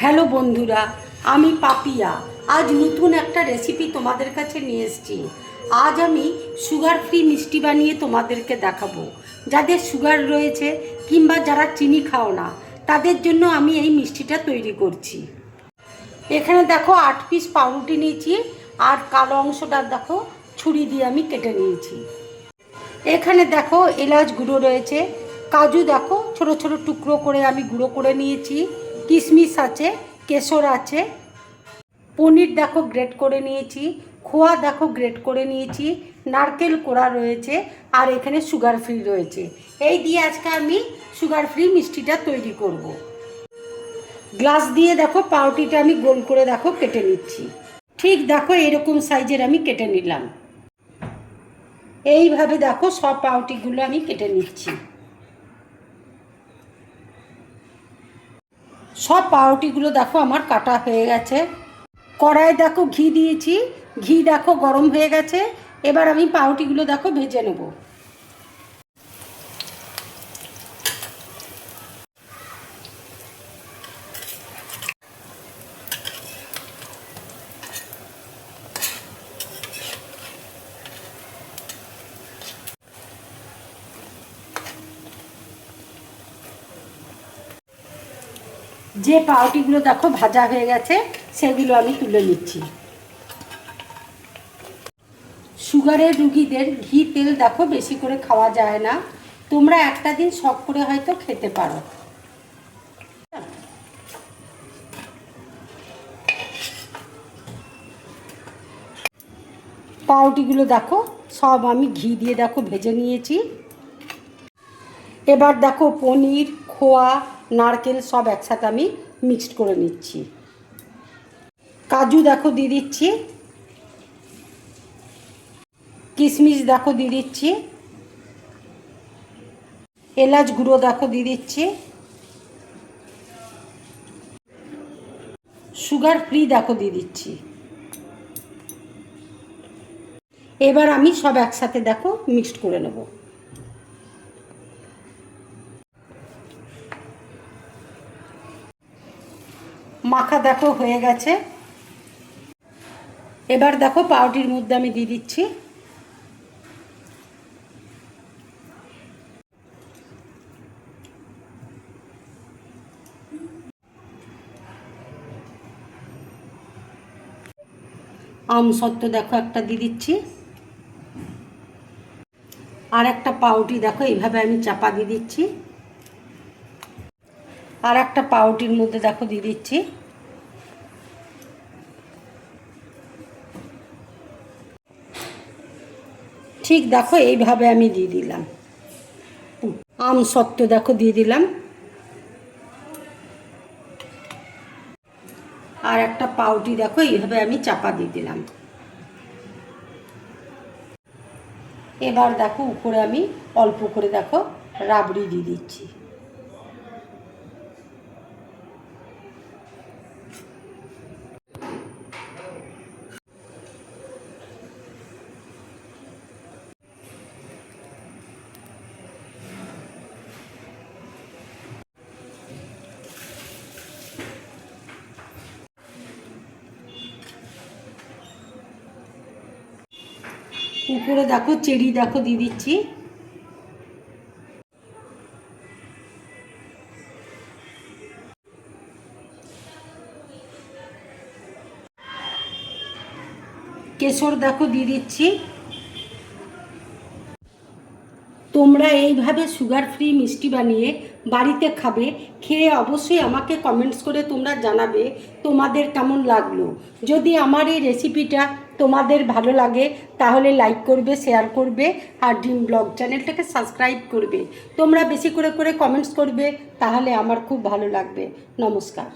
Hello বন্ধুরা, আমি পাপিয়া। আজ নতুন একটা রেসিপি তোমাদের কাছে নিয়ে এসেছি। আজ আমি সুগার ফ্রি মিষ্টি বানিয়ে তোমাদেরকে দেখাবো। যাদের সুগার রয়েছে কিংবা যারা চিনি খাও না, তাদের জন্য আমি এই মিষ্টিটা তৈরি করছি। এখানে দেখো 8 পিস পাউরুটি নিয়েছি, আর কালো অংশটা দেখো ছুরি দিয়ে আমি কেটে নিয়েছি। এখানে দেখো এলাচ গুঁড়ো রয়েছে, কাজু দেখো ছোট ছোট টুকরো করে আমি গুঁড়ো করে নিয়েছি, কিশমিশ আছে, কেশর আছে, পনির দেখো গ্রেট করে নিয়েছি, খোয়া দেখো গ্রেট করে নিয়েছি, নারকেল কোড়া রয়েছে, আর এখানে সুগার ফ্রি রয়েছে। এই দিয়ে আজকে আমি সুগার ফ্রি মিষ্টিটা তৈরি করব। গ্লাস দিয়ে দেখো পাউরুটিটা আমি গোল করে দেখো কেটে নিচ্ছি। ঠিক দেখো এরকম সাইজের আমি কেটে নিলাম। এইভাবে দেখো সব পাউরুটিগুলো আমি কেটে নিচ্ছি। সব পাউরুটিগুলো দেখো আমার কাটা হয়ে গেছে। কড়াইয়ে দেখো ঘি দিয়েছি, ঘি দেখো গরম হয়ে গেছে। এবার আমি পাউরুটিগুলো দেখো ভেজে নেব। যে পাউরুটিগুলো দেখো ভাজা হয়ে গেছে সেগুলো আমি তুলে নিচ্ছি। সুগারের রুগীদের ঘি তেল দেখো বেশি করে খাওয়া যায় না, তোমরা একটা দিন শখ করে হয়তো খেতে পারো। পাউরুটিগুলো দেখো সব আমি ঘি দিয়ে দেখো ভেজে নিয়েছি। এবার দেখো পনির, খোয়া, নারকেল সব একসাথে আমি মিক্সড করে নিচ্ছি। কাজু দেখো দিয়ে দিচ্ছি, কিশমিশ দেখো দিয়ে দিচ্ছি, এলাচ গুঁড়ো দেখো দিয়ে দিচ্ছি, সুগার ফ্রি দেখো দিয়ে দিচ্ছি। এবার আমি সব একসাথে দেখো মিক্সড করে নেব। মাখা দেখো হয়ে গেছে। এবার দেখো পাউরুটির মধ্যে আমি দিয়ে দিচ্ছি। আমসত্ত্ব দেখো একটা দিয়ে দিচ্ছি, আর একটা পাউরুটি দেখো এইভাবে আমি চাপা দিয়ে দিচ্ছি, আর একটা পাউরুটির মধ্যে দেখো দিয়ে দিচ্ছি। ঠিক দেখো এইভাবে আমি দিয়ে দিলাম। আমসত্ত্ব দেখো দিয়ে দিলাম, আর একটা পাউরুটি দেখো এইভাবে আমি চাপা দিয়ে দিলাম। এবার দেখো উপরে আমি অল্প করে দেখো রাবড়ি দিয়ে দিচ্ছি। উপরে দেখো চেরি দেখো দিয়ে দিচ্ছি। কেশর দেখো দিয়ে দিচ্ছি। তোমরা এইভাবে সুগার ফ্রি মিষ্টি বানিয়ে বাড়িতে খাবে, খেয়ে অবশ্যই আমাকে কমেন্টস করে তোমরা জানাবে তোমাদের কেমন লাগলো। যদি আমার এই রেসিপিটা তোমাদের ভালো লাগে তাহলে লাইক করবে, শেয়ার করবে, আর ড্রিম ব্লগ চ্যানেলটাকে সাবস্ক্রাইব করবে। তোমরা বেশি করে কমেন্টস করবে, তাহলে আমার খুব ভালো লাগবে। নমস্কার।